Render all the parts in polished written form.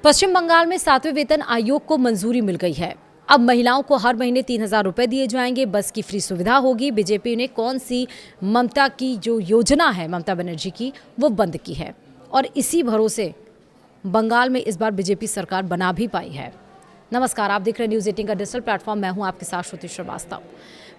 पश्चिम बंगाल में 7वें वेतन आयोग को मंजूरी मिल गई है। अब महिलाओं को हर महीने 3,000 रुपए दिए जाएंगे। बस की फ्री सुविधा होगी। बीजेपी ने कौन सी ममता की जो योजना है, ममता बनर्जी की, वो बंद की है और इसी भरोसे बंगाल में इस बार बीजेपी सरकार बना भी पाई है। नमस्कार, आप देख रहे हैं न्यूज़ 18 का डिजिटल प्लेटफॉर्म। मैं हूं आपके साथ श्रुति श्रीवास्तव।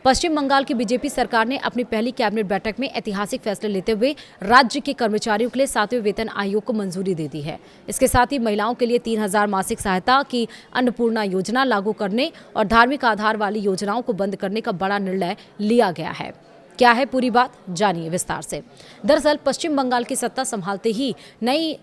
पश्चिम बंगाल की बीजेपी सरकार ने अपनी पहली कैबिनेट बैठक में ऐतिहासिक फैसले लेते हुए राज्य के कर्मचारियों के लिए 7वें वेतन आयोग को मंजूरी दे दी है। इसके साथ ही महिलाओं के लिए 3,000 मासिक सहायता की अन्नपूर्णा योजना लागू करने और धार्मिक आधार वाली योजनाओं को बंद करने का बड़ा निर्णय लिया गया है। क्या है पूरी बात, जानिए विस्तार से। दरअसल पश्चिम बंगाल की सत्ता संभालते ही नई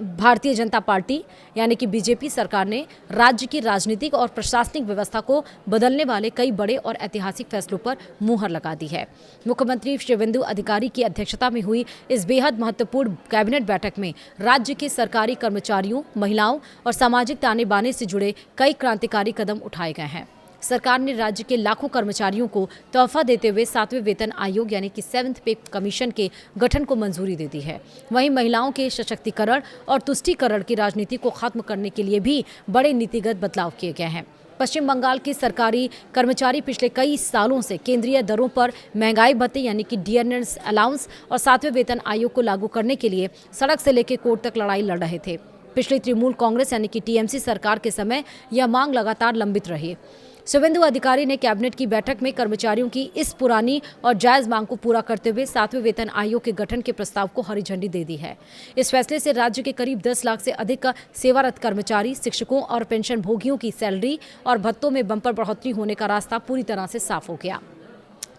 भारतीय जनता पार्टी यानी कि बीजेपी सरकार ने राज्य की राजनीतिक और प्रशासनिक व्यवस्था को बदलने वाले कई बड़े और ऐतिहासिक फैसलों पर मुहर लगा दी है। मुख्यमंत्री शुवेंदु अधिकारी की अध्यक्षता में हुई इस बेहद महत्वपूर्ण कैबिनेट बैठक में राज्य के सरकारी कर्मचारियों, महिलाओं और सामाजिक ताने बाने से जुड़े कई क्रांतिकारी कदम उठाए गए हैं। सरकार ने राज्य के लाखों कर्मचारियों को तोहफा देते हुए 7वें वेतन आयोग यानी कि 7th पे कमीशन के गठन को मंजूरी दे दी है। वहीं महिलाओं के सशक्तिकरण और तुष्टीकरण की राजनीति को खत्म करने के लिए भी बड़े नीतिगत बदलाव किए गए हैं। पश्चिम बंगाल के सरकारी कर्मचारी पिछले कई सालों से केंद्रीय दरों पर महंगाई भत्ते यानी कि डियरनेस अलाउंस और 7वें वेतन आयोग को लागू करने के लिए सड़क से लेकर कोर्ट तक लड़ाई लड़ रहे थे। पिछली तृणमूल कांग्रेस यानी कि टीएमसी सरकार के समय यह मांग लगातार लंबित रही। शुवेंदु अधिकारी ने कैबिनेट की बैठक में कर्मचारियों की इस पुरानी और जायज मांग को पूरा करते हुए 7वें वेतन आयोग के गठन के प्रस्ताव को हरी झंडी दे दी है। इस फैसले से राज्य के करीब 10 लाख से अधिक सेवारत कर्मचारी, शिक्षकों और पेंशन भोगियों की सैलरी और भत्तों में बंपर बढ़ोतरी होने का रास्ता पूरी तरह से साफ हो गया।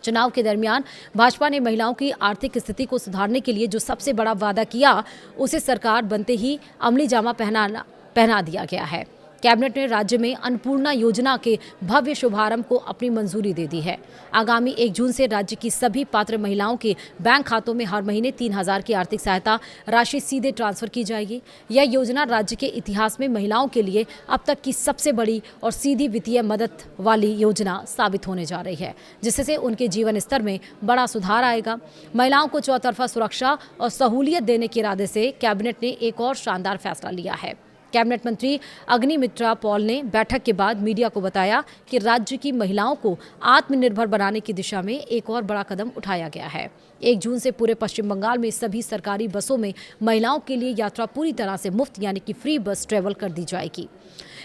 चुनाव के दरमियान भाजपा ने महिलाओं की आर्थिक स्थिति को सुधारने के लिए जो सबसे बड़ा वादा किया, उसे सरकार बनते ही अमली जामा पहना दिया गया है। कैबिनेट ने राज्य में अन्नपूर्णा योजना के भव्य शुभारंभ को अपनी मंजूरी दे दी है। आगामी 1 जून से राज्य की सभी पात्र महिलाओं के बैंक खातों में हर महीने 3,000 की आर्थिक सहायता राशि सीधे ट्रांसफर की जाएगी। यह योजना राज्य के इतिहास में महिलाओं के लिए अब तक की सबसे बड़ी और सीधी वित्तीय मदद वाली योजना साबित होने जा रही है, जिससे उनके जीवन स्तर में बड़ा सुधार आएगा। महिलाओं को चौतरफा सुरक्षा और सहूलियत देने के इरादे से कैबिनेट ने एक और शानदार फैसला लिया है। कैबिनेट मंत्री अग्निमित्रा पॉल ने बैठक के बाद मीडिया को बताया कि राज्य की महिलाओं को आत्मनिर्भर बनाने की दिशा में एक और बड़ा कदम उठाया गया है। 1 जून से पूरे पश्चिम बंगाल में सभी सरकारी बसों में महिलाओं के लिए यात्रा पूरी तरह से मुफ्त यानी कि फ्री बस ट्रेवल कर दी जाएगी।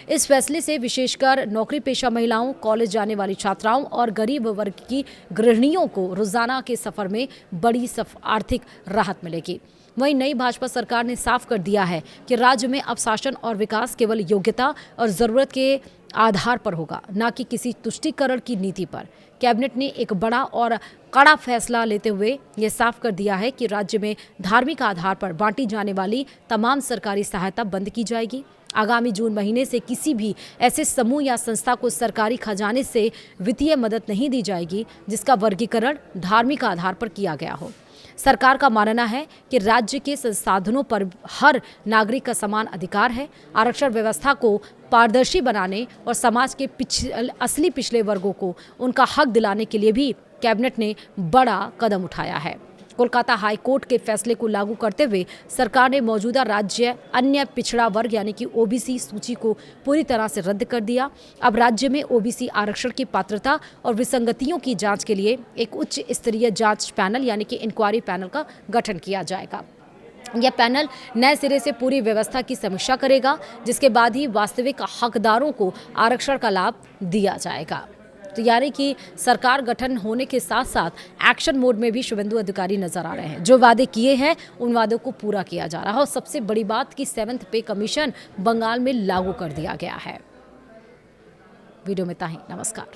इस फैसले से विशेषकर नौकरी पेशा महिलाओं, कॉलेज जाने वाली छात्राओं और गरीब वर्ग की गृहिणियों को रोजाना के सफर में बड़ी आर्थिक राहत मिलेगी। वहीं नई भाजपा सरकार ने साफ कर दिया है कि राज्य में अब शासन और विकास केवल योग्यता और जरूरत के आधार पर होगा, न कि किसी तुष्टीकरण की नीति पर। कैबिनेट ने एक बड़ा और कड़ा फैसला लेते हुए यह साफ कर दिया है कि राज्य में धार्मिक आधार पर बांटी जाने वाली तमाम सरकारी सहायता बंद की जाएगी। आगामी जून महीने से किसी भी ऐसे समूह या संस्था को सरकारी खजाने से वित्तीय मदद नहीं दी जाएगी जिसका वर्गीकरण धार्मिक आधार पर किया गया हो। सरकार का मानना है कि राज्य के संसाधनों पर हर नागरिक का समान अधिकार है। आरक्षण व्यवस्था को पारदर्शी बनाने और समाज के असली पिछड़े वर्गों को उनका हक दिलाने के लिए भी कैबिनेट ने बड़ा कदम उठाया है। कोलकाता हाई कोर्ट के फैसले को लागू करते हुए सरकार ने मौजूदा राज्य अन्य पिछड़ा वर्ग यानी कि ओबीसी सूची को पूरी तरह से रद्द कर दिया। अब राज्य में ओबीसी आरक्षण की पात्रता और विसंगतियों की जांच के लिए एक उच्च स्तरीय जांच पैनल यानी कि इंक्वायरी पैनल का गठन किया जाएगा। यह पैनल नए सिरे से पूरी व्यवस्था की समीक्षा करेगा, जिसके बाद ही वास्तविक हकदारों को आरक्षण का लाभ दिया जाएगा। तो यानी कि सरकार गठन होने के साथ साथ एक्शन मोड में भी शुवेंदु अधिकारी नजर आ रहे हैं। जो वादे किए हैं उन वादों को पूरा किया जा रहा है और सबसे बड़ी बात कि 7th पे कमीशन बंगाल में लागू कर दिया गया है। वीडियो में इतना ही। नमस्कार।